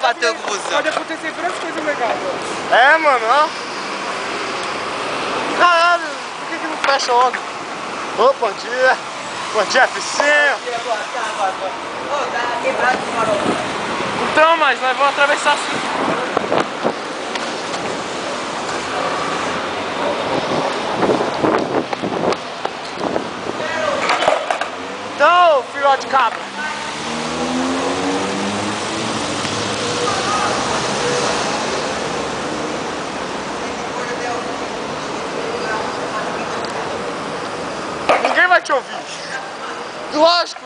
bateu com você. Pode acontecer várias coisas legais, ó. É, mano, ó. Caralho, por que não fecha logo? Ô, Pantia F5. Ô, tá quebrado esse farol. Então, mas nós vamos atravessar assim. Então, filhote de cabra. Ninguém vai te ouvir. Lógico.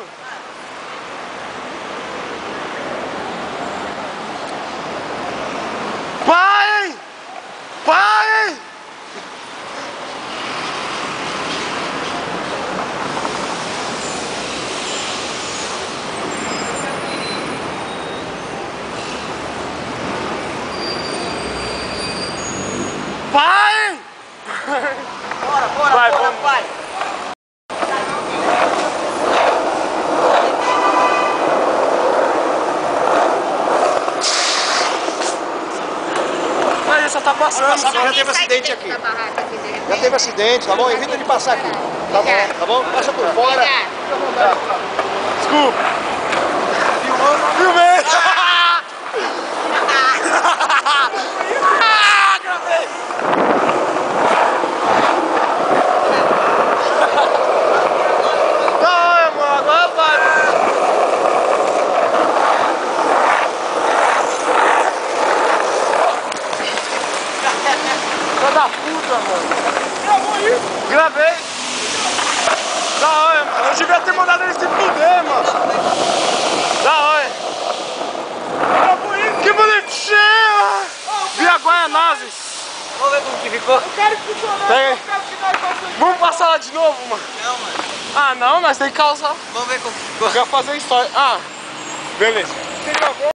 Pai! Pai! Pai! Bora, Vai, bora, vamos. pai. Mas só tá passando. Já teve acidente aqui. Já teve acidente, tá bom? Evita de passar aqui. Tá bom? Tá bom? Passa por fora. Desculpa. Filmei! Gravei! Não, mano, agora vai! Filha da puta, mano! Gravou isso? Gravei! Da hora, mano! Eu devia ter mandado ele se fuder, mano! Da hora! Gravou isso? Que bonitinho! Via Guaianazes! Vamos ver como que ficou. Eu quero funcionar. Pega aí. Eu quero que nós façamos. Vamos passar lá de novo, mano! Não, mano. Ah, não, nós tem que causar. Vamos ver como que ficou. Quer fazer história. Ah, beleza. Você gravou?